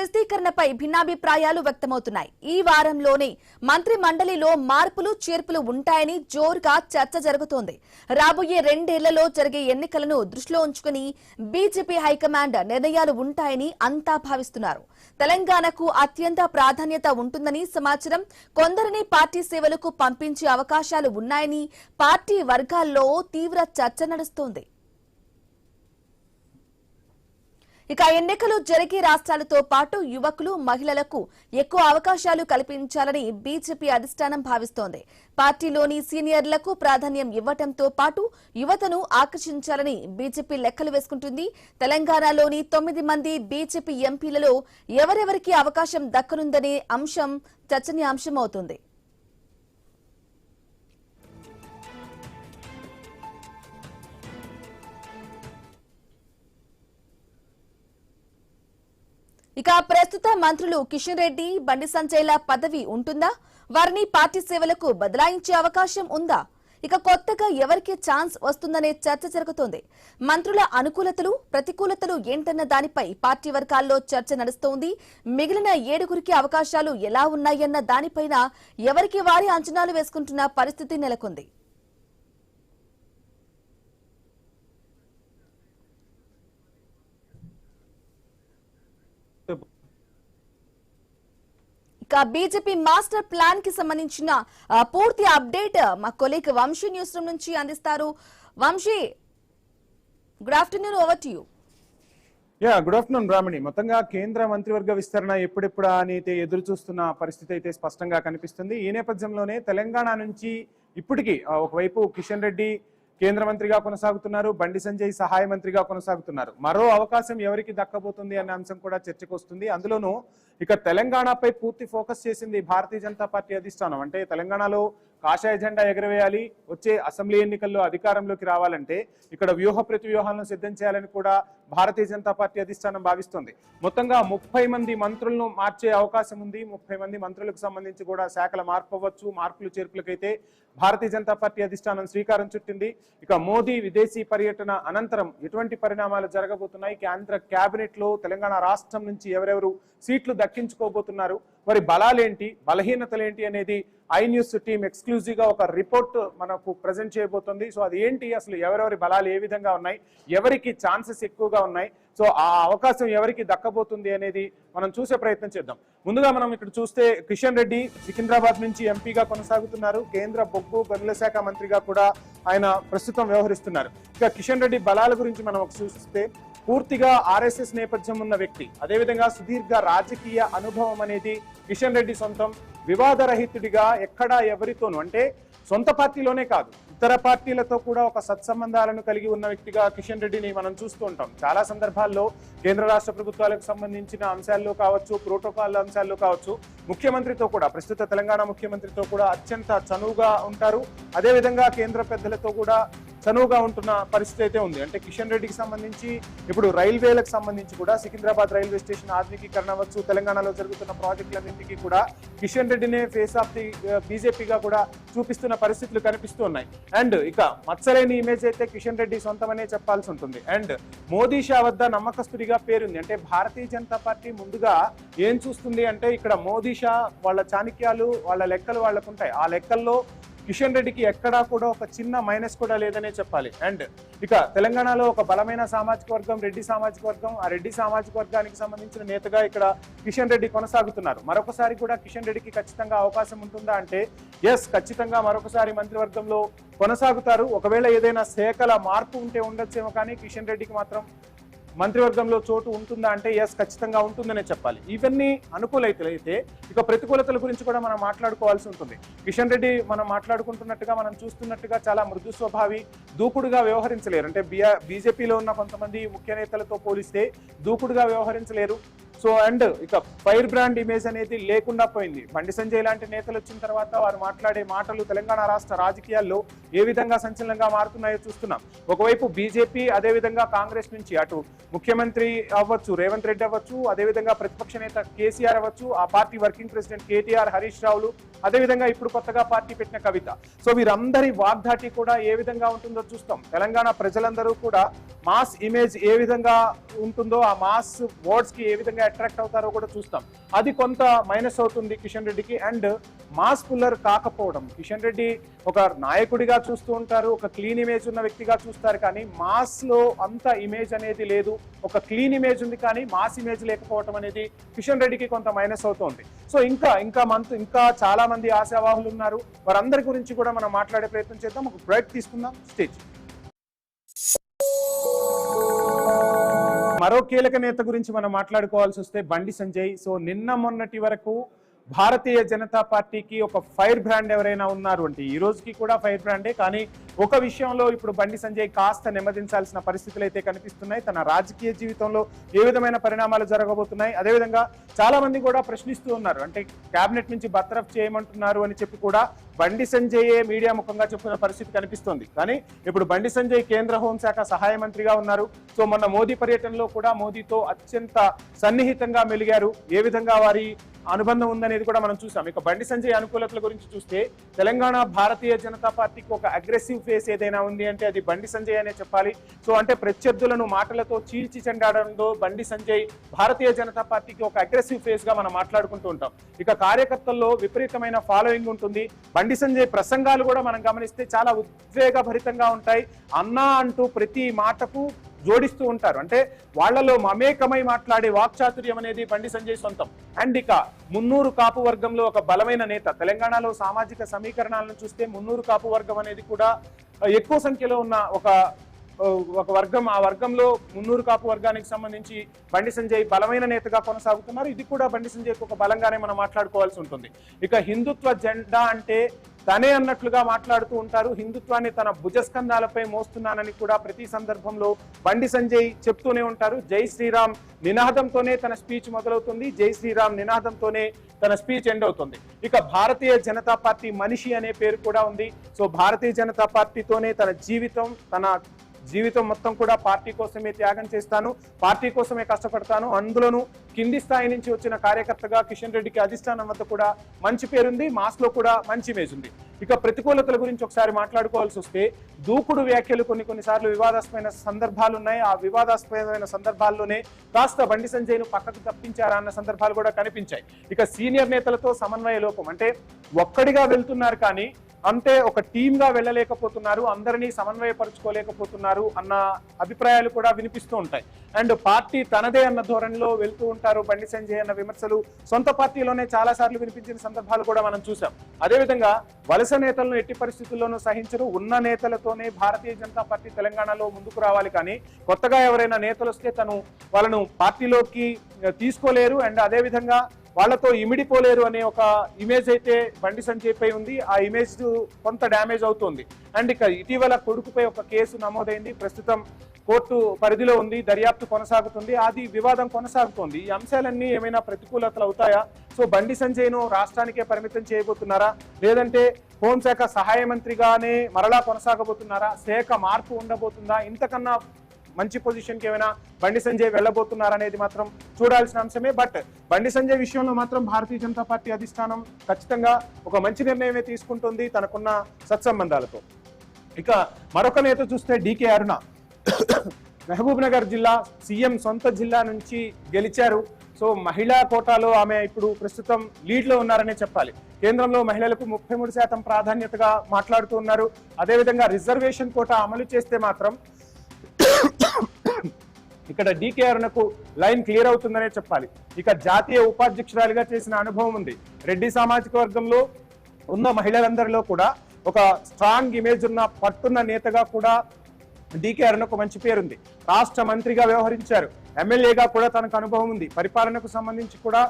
విస్తీకరణపై భిన్నాభిప్రాయాలు వ్యక్తమవుతున్నాయి. ఈ వారంలోనే మంత్రి మండలిలో మార్పులు చేర్పులు ఉంటాయని జోరుగా చర్చ జరుగుతోంది. రాబోయే 2 ఏళ్లలో జరిగే ఎన్నికలను దృష్టిలో ఉంచుకుని బీజేపీ హైకమాండ్ నిర్ణయాలు ఉంటాయని అంతా భావిస్తున్నారు. తెలంగాణకు అత్యంత ప్రాధాన్యత ఉంటుందని సమాచారం. కొందరిని పార్టీ సేవలకు పంపించే అవకాశాలు ఉన్నాయని పార్టీ వర్గాల్లో తీవ్ర చర్చ నడుస్తోంది. ఇక ఎన్నికలు జరిగే రాష్ట్రాలతో పాటు యువకులు మహిళలకు ఎక్కువ అవకాశాలు కల్పించాలని బీజేపీ అధిష్టానం భావిస్తోంది. పార్టీలోని సీనియర్లకు ప్రాధాన్యం ఇవ్వడంతో పాటు యువతను ఆకర్షించాలని బీజేపీ లెక్కలు వేసుకుంటుంది. తెలంగాణలోని 9 మంది బీజేపీ ఎంపీలలో ఎవరెవరికి అవకాశం దక్కనుందనే అంశం చర్చనీయాంశమవుతుంది. ఇక ప్రస్తుత మంత్రులు కిషన్ రెడ్డి, బండి సంజయ్ల పదవి ఉంటుందా? వారిని పార్టీ సేవలకు బదలాయించే అవకాశం ఉందా? ఇక కొత్తగా ఎవరికి ఛాన్స్ వస్తుందనే చర్చ జరుగుతోంది. మంత్రుల అనుకూలతలు, ప్రతికూలతలు ఏంటన్న దానిపై పార్టీ వర్గాల్లో చర్చ నడుస్తోంది. మిగిలిన 7గురికి అవకాశాలు ఎలా ఉన్నాయన్న దానిపైన ఎవరికి వారి అంచనాలు వేసుకుంటున్న పరిస్థితి నెలకొంది. ఇక బీజేపీ మాస్టర్ ప్లాన్ కి సంబంధించిన పూర్తి అప్డేట్ మా కొలీగ్ వంశీ న్యూస్ రూమ్ నుంచి అందిస్తారు. Vamshi, good afternoon, over to you. Good afternoon Ramani. మొత్తంగా కేంద్ర మంత్రివర్గ విస్తరణ ఎప్పుడెప్పుడా అని అయితే ఎదురు చూస్తున్న పరిస్థితి అయితే స్పష్టంగా కనిపిస్తుంది. ఈ నేపథ్యంలోనే తెలంగాణ నుంచి ఇప్పటికీ ఒకవైపు కిషన్ రెడ్డి కేంద్ర మంత్రిగా కొనసాగుతున్నారు, బండి సంజయ్ సహాయ మంత్రిగా కొనసాగుతున్నారు. మరో అవకాశం ఎవరికి దక్కబోతుంది అనే అంశం కూడా చర్చకు వస్తుంది. అందులోనూ ఇక తెలంగాణపై పూర్తి ఫోకస్ చేసింది భారతీయ జనతా పార్టీ అధిష్టానం. అంటే తెలంగాణలో కాషాయ జెండా ఎగరవేయాలి, వచ్చే అసెంబ్లీ ఎన్నికల్లో అధికారంలోకి రావాలంటే ఇక్కడ వ్యూహ ప్రతివ్యూహాలను సిద్ధం చేయాలని కూడా భారతీయ జనతా పార్టీ అధిష్టానం భావిస్తోంది. మొత్తంగా 30 మంది మంత్రులను మార్చే అవకాశం ఉంది. 30 మంది మంత్రులకు సంబంధించి కూడా శాఖల మార్పు అవ్వచ్చు. మార్పులు చేర్పులకైతే భారతీయ జనతా పార్టీ అధిష్టానం శ్రీకారం చుట్టింది. ఇక మోదీ విదేశీ పర్యటన అనంతరం ఎటువంటి పరిణామాలు జరగబోతున్నాయి, కేంద్ర కేబినెట్ లో తెలంగాణ రాష్ట్రం నుంచి ఎవరెవరు సీట్లు దక్కించుకోబోతున్నారు, వారి బలాలేంటి, బలహీనతలేంటి అనేది ఐ న్యూస్ టీమ్ ఎక్స్క్లూజివ్ గా ఒక రిపోర్ట్ మనకు ప్రజెంట్ చేయబోతుంది. సో అది ఏంటి, అసలు ఎవరెవరి బలాలు ఏ విధంగా ఉన్నాయి, ఎవరికి ఛాన్సెస్ ఎక్కువగా ఉన్నాయి, సో ఆ అవకాశం ఎవరికి దక్కబోతుంది అనేది మనం చూసే ప్రయత్నం చేద్దాం. ముందుగా మనం ఇక్కడ చూస్తే కిషన్ రెడ్డి సికింద్రాబాద్ నుంచి ఎంపీగా కొనసాగుతున్నారు. కేంద్ర బొగ్గు గనుల శాఖ మంత్రిగా కూడా ఆయన ప్రస్తుతం వ్యవహరిస్తున్నారు. ఇక కిషన్ రెడ్డి బలాల గురించి మనం చూస్తే పూర్తిగా ఆర్ఎస్ఎస్ నేపథ్యం ఉన్న వ్యక్తి, అదేవిధంగా సుదీర్ఘ రాజకీయ అనుభవం అనేది కిషన్ రెడ్డి సొంతం. వివాదరహితుడిగా ఎక్కడా ఎవరితోనూ, అంటే సొంత పార్టీలోనే కాదు ఇతర పార్టీలతో కూడా ఒక సత్సంబంధాలను కలిగి ఉన్న వ్యక్తిగా కిషన్ రెడ్డిని మనం చూస్తూ ఉంటాం. చాలా సందర్భాల్లో కేంద్ర రాష్ట్ర ప్రభుత్వాలకు సంబంధించిన అంశాల్లో కావచ్చు, ప్రోటోకాల్ అంశాల్లో కావచ్చు, ముఖ్యమంత్రితో కూడా, ప్రస్తుత తెలంగాణ ముఖ్యమంత్రితో కూడా అత్యంత చనువుగా ఉంటారు. అదేవిధంగా కేంద్ర పెద్దలతో కూడా చనువుగా ఉంటున్న పరిస్థితి అయితే ఉంది. అంటే కిషన్ రెడ్డికి సంబంధించి ఇప్పుడు రైల్వేలకు సంబంధించి కూడా సికింద్రాబాద్ రైల్వే స్టేషన్ ఆధునికీకరణ అవ్వచ్చు, తెలంగాణలో జరుగుతున్న ప్రాజెక్టులన్నింటికీ కూడా కిషన్ రెడ్డినే ఫేస్ ఆఫ్ ది బీజేపీగా కూడా చూపిస్తున్న పరిస్థితులు కనిపిస్తూ ఉన్నాయి. అండ్ ఇక మత్సలేని ఇమేజ్ అయితే కిషన్ రెడ్డి సొంతమనే చెప్పాల్సి ఉంటుంది. అండ్ మోదీ షా వద్ద నమ్మకస్తుడిగా పేరుంది. అంటే భారతీయ జనతా పార్టీ ముందుగా ఏం చూస్తుంది అంటే ఇక్కడ మోదీ షా వాళ్ళ చాణక్యాలు, వాళ్ళ లెక్కలు వాళ్ళకుంటాయి. ఆ లెక్కల్లో కిషన్ రెడ్డికి ఎక్కడా కూడా ఒక చిన్న మైనస్ కూడా లేదనే చెప్పాలి. అండ్ ఇక తెలంగాణలో ఒక బలమైన సామాజిక వర్గం రెడ్డి సామాజిక వర్గం, ఆ రెడ్డి సామాజిక వర్గానికి సంబంధించిన నేతగా ఇక్కడ కిషన్ రెడ్డి కొనసాగుతున్నారు. మరొకసారి కూడా కిషన్ రెడ్డికి ఖచ్చితంగా అవకాశం ఉంటుందా అంటే ఎస్, ఖచ్చితంగా మరొకసారి మంత్రివర్గంలో కొనసాగుతారు. ఒకవేళ ఏదైనా శాఖల మార్పు ఉంటే ఉండొచ్చేమో, కానీ కిషన్ రెడ్డికి మాత్రం మంత్రివర్గంలో చోటు ఉంటుందా అంటే ఎస్, ఖచ్చితంగా ఉంటుందనే చెప్పాలి. ఇవన్నీ అనుకూలతలైతే ఇక ప్రతికూలతల గురించి కూడా మనం మాట్లాడుకోవాల్సి ఉంటుంది. కిషన్ రెడ్డి మనం మాట్లాడుకుంటున్నట్టుగా, మనం చూస్తున్నట్టుగా చాలా మృదు స్వభావి, దూకుడుగా వ్యవహరించలేరు. అంటే బీజేపీలో ఉన్న కొంతమంది ముఖ్య నేతలతో పోలిస్తే దూకుడుగా వ్యవహరించలేరు. సో అండ్ ఇక ఫైర్ బ్రాండ్ ఇమేజ్ అనేది లేకుండా పోయింది. బండి సంజయ్ లాంటి నేతలు వచ్చిన తర్వాత వారు మాట్లాడే మాటలు తెలంగాణ రాష్ట్ర రాజకీయాల్లో ఏ విధంగా సంచలనంగా మారుతున్నాయో చూస్తున్నాం. ఒకవైపు బీజేపీ, అదేవిధంగా కాంగ్రెస్ నుంచి అటు ముఖ్యమంత్రి అవ్వచ్చు రేవంత్ రెడ్డి అవ్వచ్చు, అదేవిధంగా ప్రతిపక్ష నేత కేసీఆర్ అవ్వచ్చు, ఆ party working president KTR, Harish రావులు, అదేవిధంగా ఇప్పుడు కొత్తగా పార్టీ పెట్టిన కవిత. సో వీరందరి వాగ్దాటి కూడా ఏ విధంగా ఉంటుందో చూస్తాం. తెలంగాణ ప్రజలందరూ కూడా మాస్ ఇమేజ్ ఏ విధంగా ఉంటుందో, ఆ మాస్ వర్డ్స్ కి ఏ విధంగా అట్రాక్ట్ అవుతారో కూడా చూస్తాం. అది కొంత మైనస్ అవుతుంది కిషన్ రెడ్డికి. అండ్ మాస్ పుల్లర్ కాకపోవడం, కిషన్ రెడ్డి ఒక నాయకుడిగా చూస్తూ ఉంటారు, ఒక క్లీన్ ఇమేజ్ ఉన్న వ్యక్తిగా చూస్తారు, కానీ మాస్ లో అంత ఇమేజ్ అనేది లేదు. ఒక క్లీన్ ఇమేజ్ ఉంది కానీ మాస్ ఇమేజ్ లేకపోవడం అనేది కిషన్ రెడ్డికి కొంత మైనస్ అవుతోంది. సో ఇంకా చాలా మంది ఆశావాహులు ఉన్నారు. వారందరి గురించి కూడా మనం మాట్లాడే ప్రయత్నం చేద్దాం. ఒక బ్రేక్ తీసుకుందాం. స్టేజ్. మరో కీలక నేత గురించి మనం మాట్లాడుకోవాల్సి వస్తే బండి సంజయ్. సో నిన్న మొన్నటి వరకు భారతీయ జనతా పార్టీకి ఒక ఫైర్ బ్రాండ్ ఎవరైనా ఉన్నారు అంటే ఈ రోజుకి కూడా ఫైర్ బ్రాండే. కానీ ఒక విషయంలో ఇప్పుడు బండి సంజయ్ కాస్త నెమ్మదించాల్సిన పరిస్థితులు అయితే కనిపిస్తున్నాయి. తన రాజకీయ జీవితంలో ఏ విధమైన పరిణామాలు జరగబోతున్నాయి, అదేవిధంగా చాలా మంది కూడా ప్రశ్నిస్తూ ఉన్నారు. అంటే కేబినెట్ నుంచి బర్తరఫ్ చేయమంటున్నారు అని చెప్పి కూడా బండి సంజయ్ మీడియా ముఖంగా చెప్పుకున్న పరిస్థితి కనిపిస్తుంది. కానీ ఇప్పుడు బండి సంజయ్ కేంద్ర హోంశాఖ సహాయ మంత్రిగా ఉన్నారు. సో మొన్న మోదీ పర్యటనలో కూడా మోదీతో అత్యంత సన్నిహితంగా మెలిగారు. ఏ విధంగా వారి అనుబంధం ఉందనేది కూడా మనం చూసాం. ఇక బండి సంజయ్ అనుకూలతల గురించి చూస్తే తెలంగాణ భారతీయ జనతా పార్టీకి ఒక అగ్రెసివ్ ఫేస్ ఏదైనా ఉంది అంటే అది బండి సంజయ్ అనే చెప్పాలి. సో అంటే ప్రత్యర్థులను మాటలతో చీల్చి చెండాడంలో బండి సంజయ్ భారతీయ జనతా పార్టీకి ఒక అగ్రెసివ్ ఫేస్ గా మనం మాట్లాడుకుంటూ ఉంటాం. ఇక కార్యకర్తల్లో విపరీతమైన ఫాలోయింగ్ ఉంటుంది. బండి సంజయ్ ప్రసంగాలు కూడా మనం గమనిస్తే చాలా ఉద్వేగభరితంగా ఉంటాయి. అన్నా అంటూ ప్రతి మాటకు జోడిస్తూ ఉంటారు. అంటే వాళ్లలో మమేకమై మాట్లాడే వాక్చాతుర్యం అనేది బండి సంజయ్ సొంతం. అండ్ ఇక మున్నూరు కాపు వర్గంలో ఒక బలమైన నేత. తెలంగాణలో సామాజిక సమీకరణాలను చూస్తే మున్నూరు కాపు వర్గం అనేది కూడా ఎక్కువ సంఖ్యలో ఉన్న ఒక వర్గం. ఆ వర్గంలో మున్నూరు కాపు వర్గానికి సంబంధించి బండి సంజయ్ బలమైన నేతగా కొనసాగుతున్నారు. ఇది కూడా బండి సంజయ్కి ఒక బలంగానే మనం మాట్లాడుకోవాల్సి ఉంటుంది. ఇక హిందుత్వ జెండా అంటే తనే అన్నట్లుగా మాట్లాడుతూ ఉంటారు. హిందుత్వాన్ని తన భుజస్కంధాలపై మోస్తున్నానని కూడా ప్రతి సందర్భంలో బండి సంజయ్ చెప్తూనే ఉంటారు. జై శ్రీరామ్ నినాదంతోనే తన స్పీచ్ మొదలవుతుంది, జై శ్రీరామ్ నినాదంతోనే తన స్పీచ్ ఎండ్ అవుతుంది. ఇక భారతీయ జనతా పార్టీ మనిషి అనే పేరు కూడా ఉంది. సో భారతీయ జనతా పార్టీతోనే తన జీవితం మొత్తం కూడా పార్టీ కోసమే త్యాగం చేస్తాను, పార్టీ కోసమే కష్టపడతాను. అందులోనూ కింది స్థాయి నుంచి వచ్చిన కార్యకర్తగా కిషన్ రెడ్డికి అధిష్టానం వద్ద కూడా మంచి పేరుంది, మాస్ లో కూడా మంచి ఇమేజ్ ఉంది. ఇక ప్రతికూలతల గురించి ఒకసారి మాట్లాడుకోవాల్సి వస్తే దూకుడు వ్యాఖ్యలు కొన్నిసార్లు వివాదాస్పదమైన సందర్భాలు ఉన్నాయి. ఆ వివాదాస్పదమైన సందర్భాల్లోనే కాస్త బండి సంజయ్ను పక్కకు తప్పించారా అన్న సందర్భాలు కూడా కనిపించాయి. ఇక సీనియర్ నేతలతో సమన్వయ లోపం, అంటే ఒక్కడిగా వెళ్తున్నారు కానీ అంటే ఒక టీమ్ గా వెళ్ళలేకపోతున్నారు, అందరినీ సమన్వయపరుచుకోలేకపోతున్నారు అన్న అభిప్రాయాలు కూడా వినిపిస్తూ ఉంటాయి. అండ్ పార్టీ తనదే అన్న ధోరణిలో వెళ్తూ ఉంటారు బండి సంజయ్ అన్న విమర్శలు సొంత పార్టీలోనే చాలా సార్లు వినిపించిన సందర్భాలు కూడా మనం చూసాం. అదేవిధంగా వలస నేతలను ఎట్టి పరిస్థితుల్లోనూ సహించరు. ఉన్న నేతలతోనే భారతీయ జనతా పార్టీ తెలంగాణలో ముందుకు రావాలి, కానీ కొత్తగా ఎవరైనా నేతలు వస్తే వాళ్ళను పార్టీలోకి తీసుకోలేరు. అండ్ అదేవిధంగా వాళ్లతో ఇమిడిపోలేరు అనే ఒక ఇమేజ్ అయితే బండి సంజయ్ పై ఉంది. ఆ ఇమేజ్ కొంత డ్యామేజ్ అవుతుంది. అండ్ ఇక ఇటీవల కొడుకుపై ఒక కేసు నమోదైంది, ప్రస్తుతం కోర్టు పరిధిలో ఉంది, దర్యాప్తు కొనసాగుతుంది, అది వివాదం కొనసాగుతోంది. ఈ అంశాలన్నీ ఏమైనా ప్రతికూలతలు అవుతాయా? సో బండి సంజయ్ను రాష్ట్రానికే పరిమితం చేయబోతున్నారా, లేదంటే హోంశాఖ సహాయ మంత్రిగానే మరలా కొనసాగబోతున్నారా, శాఖ మార్పు ఉండబోతుందా, ఇంతకన్నా మంచి పొజిషన్ కి ఏమైనా బండి సంజయ్ వెళ్ళబోతున్నారనేది మాత్రం చూడాల్సిన అంశమే. బట్ బండి సంజయ్ విషయంలో మాత్రం భారతీయ జనతా పార్టీ అధిష్టానం ఖచ్చితంగా ఒక మంచి నిర్ణయమే తీసుకుంటుంది తనకున్న సత్సంబంధాలతో. ఇక మరొక నేత చూస్తే డీకే అరుణ. మహబూబ్ నగర్ జిల్లా సీఎం సొంత జిల్లా నుంచి గెలిచారు. సో మహిళా కోటాలో ఆమె ఇప్పుడు ప్రస్తుతం లీడ్ లో ఉన్నారనే చెప్పాలి. కేంద్రంలో మహిళలకు 33% ప్రాధాన్యతగా మాట్లాడుతూ ఉన్నారు. అదేవిధంగా రిజర్వేషన్ కోటా అమలు చేస్తే మాత్రం ఇక్కడ డీకే అరుణకు లైన్ క్లియర్ అవుతుందనే చెప్పాలి. ఇక జాతీయ ఉపాధ్యక్షురాలిగా చేసిన అనుభవం ఉంది. రెడ్డి సామాజిక వర్గంలో ఉన్న మహిళలందరిలో కూడా ఒక స్ట్రాంగ్ ఇమేజ్ ఉన్న పట్టున్న నేతగా కూడా డీకే అరుణకు మంచి పేరుంది. రాష్ట్ర మంత్రిగా వ్యవహరించారు, ఎమ్మెల్యేగా కూడా తనకు అనుభవం ఉంది. పరిపాలనకు సంబంధించి కూడా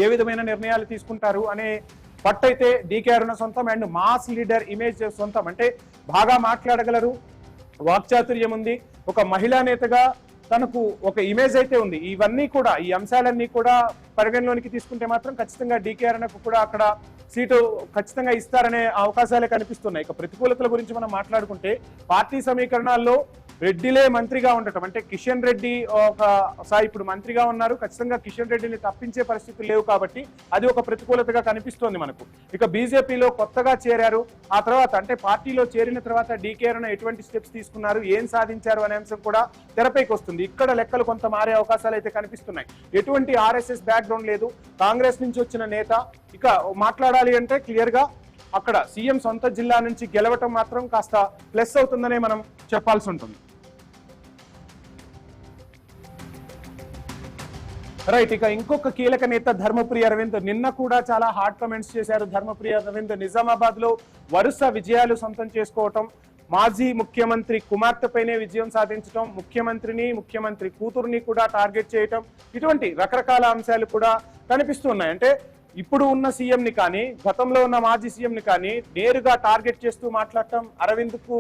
ఏ విధమైన నిర్ణయాలు తీసుకుంటారు అనే పట్టయితే డీకే అరుణ సొంతం. అండ్ మాస్ లీడర్ ఇమేజ్ సొంతం, అంటే బాగా మాట్లాడగలరు, వాక్చాతుర్యం ఉంది, ఒక మహిళా నేతగా తనకు ఒక ఇమేజ్ అయితే ఉంది. ఇవన్నీ కూడా, ఈ అంశాలన్నీ కూడా పరిగణలోనికి తీసుకుంటే మాత్రం ఖచ్చితంగా డీకే అరుణకు కూడా అక్కడ సీటు ఖచ్చితంగా ఇస్తారనే అవకాశాలే కనిపిస్తున్నాయి. ఇక ప్రతికూలతల గురించి మనం మాట్లాడుకుంటే పార్టీ సమీకరణాల్లో రెడ్డిలే మంత్రిగా ఉండటం, అంటే కిషన్ రెడ్డి ఇప్పుడు మంత్రిగా ఉన్నారు, ఖచ్చితంగా కిషన్ రెడ్డిని తప్పించే పరిస్థితులు లేవు కాబట్టి అది ఒక ప్రతికూలతగా కనిపిస్తోంది మనకు. ఇక బీజేపీలో కొత్తగా చేరారు, ఆ తర్వాత అంటే పార్టీలో చేరిన తర్వాత డీకే అరుణ ఎటువంటి స్టెప్స్ తీసుకున్నారు, ఏం సాధించారు అనే అంశం కూడా తెరపైకి వస్తుంది. ఇక్కడ లెక్కలు కొంత మారే అవకాశాలు అయితే కనిపిస్తున్నాయి. ఎటువంటి ఆర్ఎస్ఎస్ బ్యాక్గ్రౌండ్ లేదు, కాంగ్రెస్ నుంచి వచ్చిన నేత. ఇక మాట్లాడాలి అంటే క్లియర్ గా అక్కడ సీఎం సొంత జిల్లా నుంచి గెలవటం మాత్రం కాస్త ప్లస్ అవుతుందనే మనం చెప్పాల్సి ఉంటుంది. రైట్, ఇక ఇంకొక కీలక నేత ధర్మపురి అరవింద్ నిన్న కూడా చాలా హార్డ్ కమెంట్స్ చేశారు. ధర్మపురి అరవింద్ నిజామాబాద్ లో వరుస విజయాలు సొంతం చేసుకోవటం, మాజీ ముఖ్యమంత్రి కుమార్తెపైనే విజయం సాధించడం, ముఖ్యమంత్రి కూతురుని కూడా టార్గెట్ చేయటం, ఇటువంటి రకరకాల అంశాలు కూడా కనిపిస్తున్నాయి. అంటే ఇప్పుడు ఉన్న సీఎం ని కానీ గతంలో ఉన్న మాజీ సీఎం ని కానీ నేరుగా టార్గెట్ చేస్తూ మాట్లాడటం అరవింద్ కు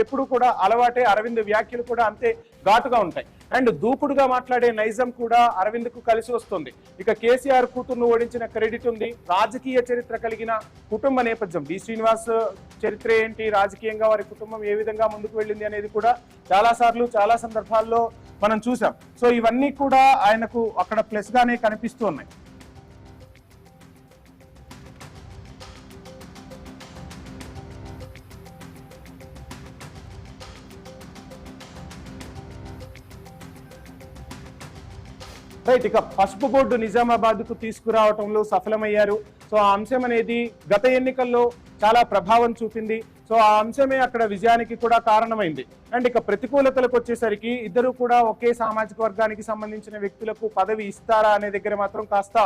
ఎప్పుడు కూడా అలవాటే. అరవింద్ వ్యాఖ్యలు కూడా అంతే ఘాటుగా ఉంటాయి. అండ్ దూకుడుగా మాట్లాడే నైజం కూడా అరవింద్ కు కలిసి వస్తుంది. ఇక కేసీఆర్ కూతురును ఓడించిన క్రెడిట్ ఉంది. రాజకీయ చరిత్ర కలిగిన కుటుంబ నేపథ్యం, డి శ్రీనివాస్ చరిత్ర ఏంటి, రాజకీయంగా వారి కుటుంబం ఏ విధంగా ముందుకు వెళ్ళింది అనేది కూడా చాలా సార్లు చాలా సందర్భాల్లో మనం చూసాం. సో ఇవన్నీ కూడా ఆయనకు అక్కడ ప్లస్ గానే కనిపిస్తూ ఉన్నాయి. రైట్, ఇక పసుపు బోర్డు నిజామాబాద్ కు తీసుకురావటంలో సఫలమయ్యారు. సో ఆ అంశం అనేది గత ఎన్నికల్లో చాలా ప్రభావం చూపింది. సో ఆ అంశమే అక్కడ విజయానికి కూడా కారణమైంది. అండ్ ఇక ప్రతికూలతలకు వచ్చేసరికి ఇద్దరు కూడా ఒకే సామాజిక వర్గానికి సంబంధించిన వ్యక్తులకు పదవి ఇస్తారా అనే దగ్గర మాత్రం కాస్త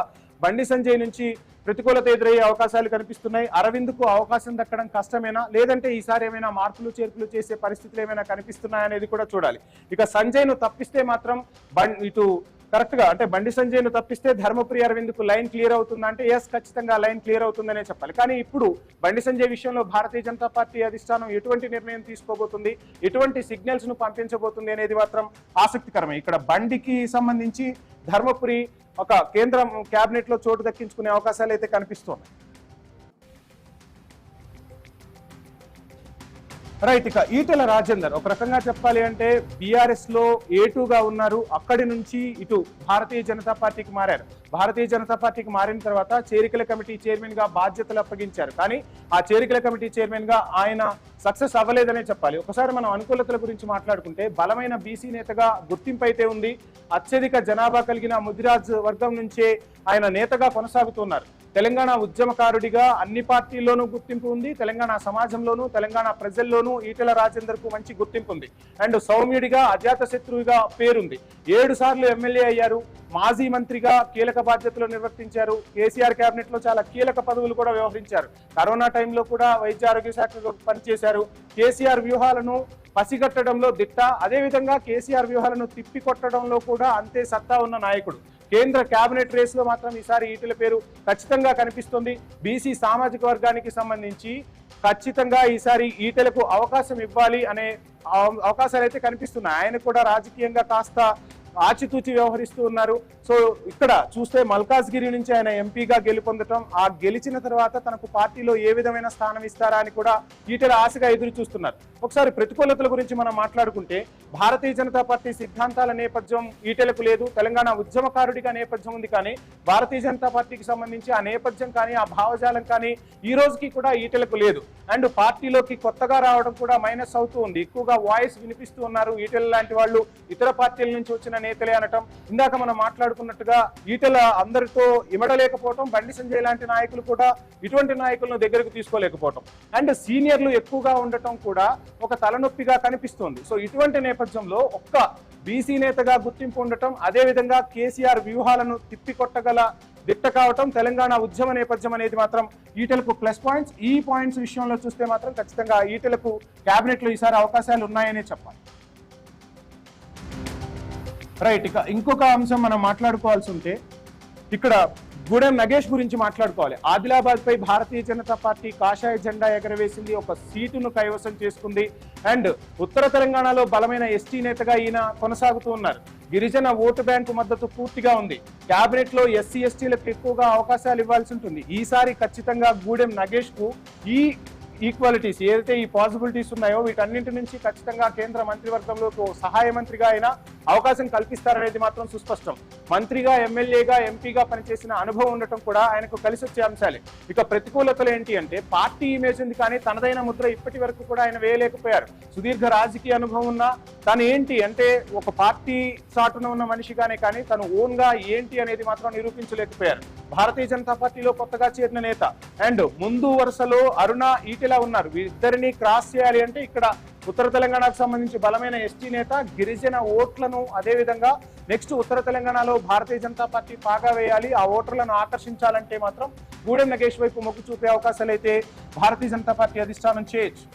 బండి సంజయ్ నుంచి ప్రతికూలత ఎదురయ్యే అవకాశాలు కనిపిస్తున్నాయి. అరవింద్ కు అవకాశం దక్కడం కష్టమేనా, లేదంటే ఈసారి ఏమైనా మార్పులు చేర్పులు చేసే పరిస్థితులు ఏమైనా కనిపిస్తున్నాయా అనేది కూడా చూడాలి. ఇక సంజయ్ ను తప్పిస్తే మాత్రం ఇటు కరెక్ట్ గా అంటే బండి సంజయ్ ను తప్పిస్తే ధర్మపురి అరవింద్ కు లైన్ క్లియర్ అవుతుందా అంటే ఎస్, ఖచ్చితంగా లైన్ క్లియర్ అవుతుందనే చెప్పాలి. కానీ ఇప్పుడు బండి సంజయ్ విషయంలో భారతీయ జనతా పార్టీ అధిష్టానం ఎటువంటి నిర్ణయం తీసుకోబోతుంది, ఎటువంటి సిగ్నల్స్ ను పంపించబోతుంది అనేది మాత్రం ఆసక్తికరమే. ఇక్కడ బండికి సంబంధించి ధర్మపురి ఒక కేంద్ర కేబినెట్ లో చోటు దక్కించుకునే అవకాశాలు అయితే కనిపిస్తున్నాయి. రైట్, ఇక ఈటెల రాజేందర్ ఒక రకంగా చెప్పాలి అంటే బీఆర్ఎస్ లో A2గా ఉన్నారు. అక్కడి నుంచి ఇటు భారతీయ జనతా పార్టీకి మారారు. భారతీయ జనతా పార్టీకి మారిన తర్వాత చేరికల కమిటీ చైర్మన్ గా బాధ్యతలు అప్పగించారు. కానీ ఆ చేరికల కమిటీ చైర్మన్ గా ఆయన సక్సెస్ అవ్వలేదనే చెప్పాలి. ఒకసారి మనం అనుకూలతల గురించి మాట్లాడుకుంటే బలమైన బీసీ నేతగా గుర్తింపు అయితే ఉంది. అత్యధిక జనాభా కలిగిన ముదిరాజ్ వర్గం నుంచే ఆయన నేతగా కొనసాగుతున్నారు. తెలంగాణ ఉద్యమకారుడిగా అన్ని పార్టీల్లోనూ గుర్తింపు ఉంది. తెలంగాణ సమాజంలోనూ తెలంగాణ ప్రజల్లోనూ ఈటెల రాజేందర్ కు మంచి గుర్తింపు ఉంది. అండ్ సౌమ్యుడిగా అజాత శత్రువుగా పేరుంది. 7 సార్లు ఎమ్మెల్యే అయ్యారు. మాజీ మంత్రిగా కీలక బాధ్యతలు నిర్వర్తించారు. కేసీఆర్ కేబినెట్ లో చాలా కీలక పదవులు కూడా వ్యవహరించారు. కరోనా టైంలో కూడా వైద్య ఆరోగ్య శాఖలో పనిచేశారు. కేసీఆర్ వ్యూహాలను పసిగట్టడంలో దిట్ట, అదేవిధంగా కేసీఆర్ వ్యూహాలను తిప్పికొట్టడంలో కూడా అంతే సత్తా ఉన్న నాయకుడు. కేంద్ర కేబినెట్ రేస్ లో మాత్రం ఈసారి ఈటెల పేరు ఖచ్చితంగా కనిపిస్తుంది. బీసీ సామాజిక వర్గానికి సంబంధించి ఖచ్చితంగా ఈసారి ఈటెలకు అవకాశం ఇవ్వాలి అనే అవకాశాలు అయితే కనిపిస్తున్నాయి. ఆయన కూడా రాజకీయంగా కాస్త ఆచితూచి వ్యవహరిస్తూ ఉన్నారు. సో ఇక్కడ చూస్తే మల్కాజ్గిరి నుంచి ఆయన ఎంపీగా గెలుపొందటం, ఆ గెలిచిన తర్వాత తనకు పార్టీలో ఏ విధమైన స్థానం ఇస్తారా అని కూడా ఈటెల ఆశగా ఎదురు చూస్తున్నారు. ఒకసారి ప్రతికూలతల గురించి మనం మాట్లాడుకుంటే భారతీయ జనతా పార్టీ సిద్ధాంతాల నేపథ్యం ఈటెలకు లేదు. తెలంగాణ ఉద్యమకారుడిగా నేపథ్యం ఉంది. కానీ భారతీయ జనతా పార్టీకి సంబంధించి ఆ నేపథ్యం కానీ ఆ భావజాలం కానీ ఈ రోజుకి కూడా ఈటెలకు లేదు. అండ్ పార్టీలోకి కొత్తగా రావడం కూడా మైనస్ అవుతూ ఉంది. ఎక్కువగా వాయిస్ వినిపిస్తూ ఉన్నారు. ఈటెల లాంటి వాళ్ళు ఇతర పార్టీల నుంచి వచ్చిన నేతలే అనటం, ఇందాక మనం మాట్లాడుకున్నట్టుగా ఈటెల అందరితో ఇమడలేకపోవటం, బండి సంజయ్ లాంటి నాయకులు కూడా ఇటువంటి నాయకులను దగ్గరకు తీసుకోలేకపోవటం, అండ్ సీనియర్లు ఎక్కువగా ఉండటం కూడా ఒక తలనొప్పిగా కనిపిస్తోంది. సో ఇటువంటి నేపథ్యంలో ఒక్క బీసీ నేతగా గుర్తింపు ఉండటం, అదేవిధంగా కేసీఆర్ వ్యూహాలను తిప్పికొట్టగల దిట్ట కావటం, తెలంగాణ ఉద్యమ నేపథ్యం అనేది మాత్రం ఈటెలకు ప్లస్ పాయింట్స్. ఈ పాయింట్స్ విషయంలో చూస్తే మాత్రం ఖచ్చితంగా ఈటెలకు కేబినెట్ లో ఈసారి అవకాశాలు ఉన్నాయనే చెప్పాలి. రైట్, ఇక ఇంకొక అంశం మనం మాట్లాడుకోవాల్సి ఉంటే ఇక్కడ గూడెం నగేష్ గురించి మాట్లాడుకోవాలి. ఆదిలాబాద్ పై భారతీయ జనతా పార్టీ కాషాయ జెండా ఎగరవేసింది, ఒక సీటును కైవసం చేసుకుంది. అండ్ ఉత్తర తెలంగాణలో బలమైన ఎస్టీ నేతగా ఈయన కొనసాగుతూ ఉన్నారు. గిరిజన ఓటు బ్యాంకు మద్దతు పూర్తిగా ఉంది. కేబినెట్ లో ఎస్సీ ఎస్టీలకు ఎక్కువగా అవకాశాలు ఇవ్వాల్సి ఉంటుంది. ఈసారి ఖచ్చితంగా గూడెం నగేష్ కు ఈక్వాలిటీస్ ఏదైతే ఈ పాసిబిలిటీస్ ఉన్నాయో వీటన్నింటి నుంచి ఖచ్చితంగా కేంద్ర మంత్రివర్గంలో సహాయ మంత్రిగా అయినా అవకాశం కల్పిస్తారనేది మాత్రం సుస్పష్టం. మంత్రిగా, ఎమ్మెల్యేగా, ఎంపీగా పనిచేసిన అనుభవం ఉండటం కూడా ఆయనకు కలిసి వచ్చే అంశాలే. ఇక ప్రతికూలతలు ఏంటి అంటే పార్టీ ఇమేజ్ ఉంది కానీ తనదైన ముద్ర ఇప్పటి వరకు కూడా ఆయన వేయలేకపోయారు. సుదీర్ఘ రాజకీయ అనుభవం ఉన్నా తను ఏంటి అంటే ఒక పార్టీ చాటున ఉన్న మనిషిగానే కానీ తను ఓన్ గా ఏంటి అనేది మాత్రం నిరూపించలేకపోయారు. భారతీయ జనతా పార్టీలో కొత్తగా చేరిన నేత అండ్ ముందు వరుసలో అరుణ, ఈటెల ఉన్నారు. వీరిద్దరిని క్రాస్ చేయాలి అంటే ఇక్కడ ఉత్తర తెలంగాణకు సంబంధించి బలమైన ఎస్టీ నేత, గిరిజన ఓట్లను అదేవిధంగా నెక్స్ట్ ఉత్తర తెలంగాణలో భారతీయ జనతా పార్టీ పాగా వేయాలి. ఆ ఓటర్లను ఆకర్షించాలంటే మాత్రం గూడెం నగేష్ వైపు మొగ్గు చూపే అవకాశాలు అయితే భారతీయ జనతా పార్టీ అధిష్టానం చేయొచ్చు.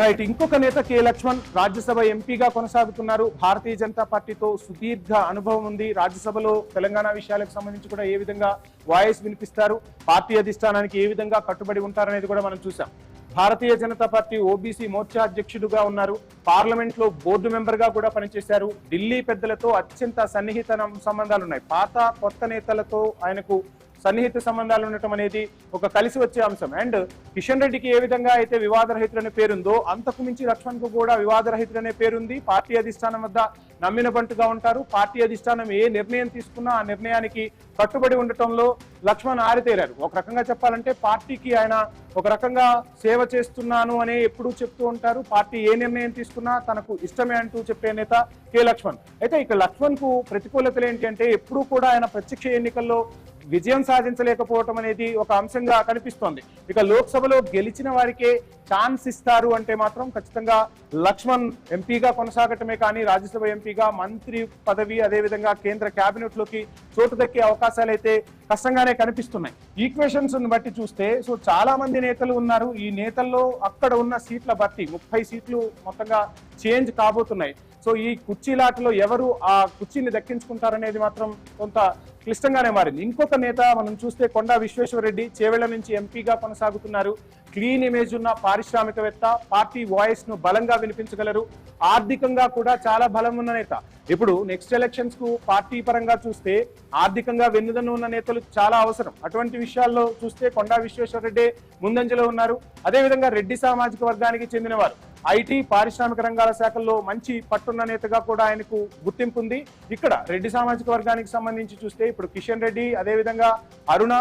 రైట్, ఇంకొక నేత కె లక్ష్మణ్ రాజ్యసభ ఎంపీగా కొనసాగుతున్నారు. భారతీయ జనతా పార్టీతో సుదీర్ఘ అనుభవం ఉంది. రాజ్యసభలో తెలంగాణ విషయాలకు సంబంధించి కూడా ఏ విధంగా వాయిస్ వినిపిస్తారు, పార్టీ అధిష్టానానికి ఏ విధంగా కట్టుబడి ఉంటారనేది కూడా మనం చూసాం. భారతీయ జనతా పార్టీ ఓబీసీ మోర్చా అధ్యక్షుడుగా ఉన్నారు. పార్లమెంట్ లో బోర్డు మెంబర్ గా కూడా పనిచేశారు. ఢిల్లీ పెద్దలతో అత్యంత సన్నిహిత సంబంధాలు ఉన్నాయి. పాత కొత్త నేతలతో ఆయనకు సన్నిహిత సంబంధాలు ఉండటం అనేది ఒక కలిసి వచ్చే అంశం. అండ్ కిషన్ రెడ్డికి ఏ విధంగా అయితే వివాదరహితులనే పేరుందో అంతకు మించి లక్ష్మణ్ కు కూడా వివాదరహితులనే పేరుంది. పార్టీ అధిష్టానం వద్ద నమ్మిన బంటుగా ఉంటారు. పార్టీ అధిష్టానం ఏ నిర్ణయం తీసుకున్నా ఆ నిర్ణయానికి కట్టుబడి ఉండటంలో లక్ష్మణ్ ఆరితేరారు. ఒక రకంగా చెప్పాలంటే పార్టీకి ఆయన ఒక రకంగా సేవ చేస్తున్నాను అనే ఎప్పుడూ చెప్తూ ఉంటారు. పార్టీ ఏ నిర్ణయం తీసుకున్నా తనకు ఇష్టమే అంటూ చెప్పే నేత కె లక్ష్మణ్. అయితే ఇక లక్ష్మణ్ కు ప్రతికూలతలు ఏంటి అంటే ఎప్పుడూ కూడా ఆయన ప్రత్యక్ష ఎన్నికల్లో విజయం సాధించలేకపోవటం అనేది ఒక అంశంగా కనిపిస్తోంది. ఇక లోక్సభలో గెలిచిన వారికే ఛాన్స్ ఇస్తారు అంటే మాత్రం ఖచ్చితంగా లక్ష్మణ్ ఎంపీగా కొనసాగటమే కానీ రాజ్యసభ ఎంపీగా మంత్రి పదవి అదేవిధంగా కేంద్ర కేబినెట్ లోకి చోటు దక్కే అవకాశాలు అయితే కష్టంగానే కనిపిస్తున్నాయి. ఈక్వేషన్స్ బట్టి చూస్తే సో చాలా మంది నేతలు ఉన్నారు. ఈ నేతల్లో అక్కడ ఉన్న సీట్ల బట్టి 30 సీట్లు మొత్తంగా చేంజ్ కాబోతున్నాయి. సో ఈ కుర్చీలాటలో ఎవరు ఆ కుర్చీని దక్కించుకుంటారనేది మాత్రం కొంత క్లిష్టంగానే మారింది. ఇంకొక నేత మనం చూస్తే కొండా విశ్వేశ్వరరెడ్డి చేవెళ్ల నుంచి ఎంపీగా కొనసాగుతున్నారు. క్లీన్ ఇమేజ్ ఉన్న పారిశ్రామికవేత్త, పార్టీ వాయిస్ ను బలంగా వినిపించగలరు. ఆర్థికంగా కూడా చాలా బలం ఉన్న నేత. ఇప్పుడు నెక్స్ట్ ఎలక్షన్స్ కు పార్టీ పరంగా చూస్తే ఆర్థికంగా వెన్నుదన్ను ఉన్న నేతలు చాలా అవసరం. అటువంటి విషయాల్లో చూస్తే కొండా విశ్వేశ్వరరెడ్డి ముందంజలో ఉన్నారు. అదేవిధంగా రెడ్డి సామాజిక వర్గానికి చెందినవారు. ఐటీ, పారిశ్రామిక రంగాల శాఖల్లో మంచి పట్టున్న నేతగా కూడా ఆయనకు గుర్తింపు ఉంది. ఇక్కడ రెడ్డి సామాజిక వర్గానికి సంబంధించి చూస్తే ఇప్పుడు కిషన్ రెడ్డి అదేవిధంగా అరుణ,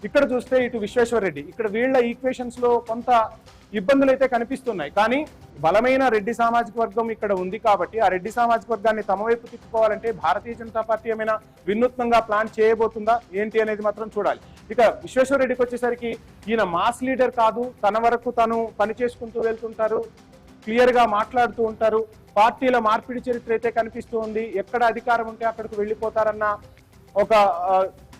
ఇక్కడ చూస్తే ఇటు విశ్వేశ్వరరెడ్డి, ఇక్కడ వీళ్ళ ఈక్వేషన్స్ లో కొంత ఇబ్బందులు అయితే కనిపిస్తున్నాయి. కానీ బలమైన రెడ్డి సామాజిక వర్గం ఇక్కడ ఉంది కాబట్టి ఆ రెడ్డి సామాజిక వర్గాన్ని తమ వైపు తిప్పుకోవాలంటే భారతీయ జనతా పార్టీ ఏమైనా వినూత్నంగా ప్లాన్ చేయబోతుందా ఏంటి అనేది మాత్రం చూడాలి. ఇక విశ్వేశ్వరరెడ్డికి వచ్చేసరికి ఈయన మాస్ లీడర్ కాదు, తన వరకు తను పని చేసుకుంటూ వెళ్తుంటారు, క్లియర్ గా మాట్లాడుతూ ఉంటారు. పార్టీల మార్పిడి చరిత్ర అయితే కనిపిస్తూ ఉంది. ఎక్కడ అధికారం ఉంటే అక్కడికి వెళ్ళిపోతారన్న ఒక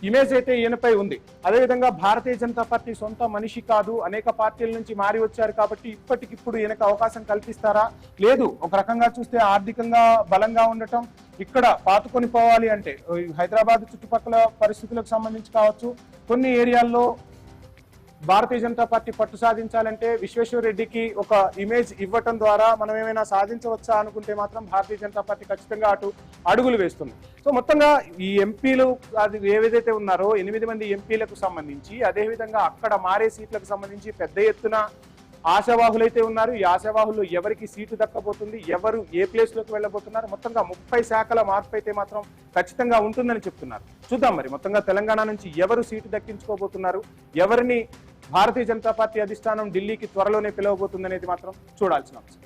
ఇమేజ్ అయితే ఈయనపై ఉంది. అదేవిధంగా భారతీయ జనతా పార్టీ సొంత మనిషి కాదు, అనేక పార్టీల నుంచి మారి వచ్చారు కాబట్టి ఇప్పటికిప్పుడు ఈయనకు అవకాశం కల్పిస్తారా? లేదు. ఒక రకంగా చూస్తే ఆర్థికంగా బలంగా ఉండటం, ఇక్కడ పాతుకొని పోవాలి అంటే హైదరాబాద్ చుట్టుపక్కల పరిస్థితులకు సంబంధించి కావచ్చు, కొన్ని ఏరియాల్లో భారతీయ జనతా పార్టీ పట్టు సాధించాలంటే విశ్వేశ్వరరెడ్డికి ఒక ఇమేజ్ ఇవ్వటం ద్వారా మనం ఏమైనా సాధించవచ్చా అనుకుంటే మాత్రం భారతీయ జనతా పార్టీ ఖచ్చితంగా అటు అడుగులు వేస్తుంది. సో మొత్తంగా ఈ ఎంపీలు అది ఏదైతే ఉన్నారో 8 మంది ఎంపీలకు సంబంధించి అదేవిధంగా అక్కడ మారే సీట్లకు సంబంధించి పెద్ద ఎత్తున ఆశావాహులైతే ఉన్నారు. ఈ ఆశావాహుల్లో ఎవరికి సీటు దక్కబోతుంది, ఎవరు ఏ ప్లేస్ లోకి వెళ్ళబోతున్నారు, మొత్తంగా 30 శాఖల మార్పు అయితే మాత్రం ఖచ్చితంగా ఉంటుందని చెప్తున్నారు. చూద్దాం మరి మొత్తంగా తెలంగాణ నుంచి ఎవరు సీటు దక్కించుకోబోతున్నారు, ఎవరిని భారతీయ జనతా పార్టీ అధిష్టానం ఢిల్లీకి త్వరలోనే పిలవబోతుందనేది మాత్రం చూడాల్సిన అంశం.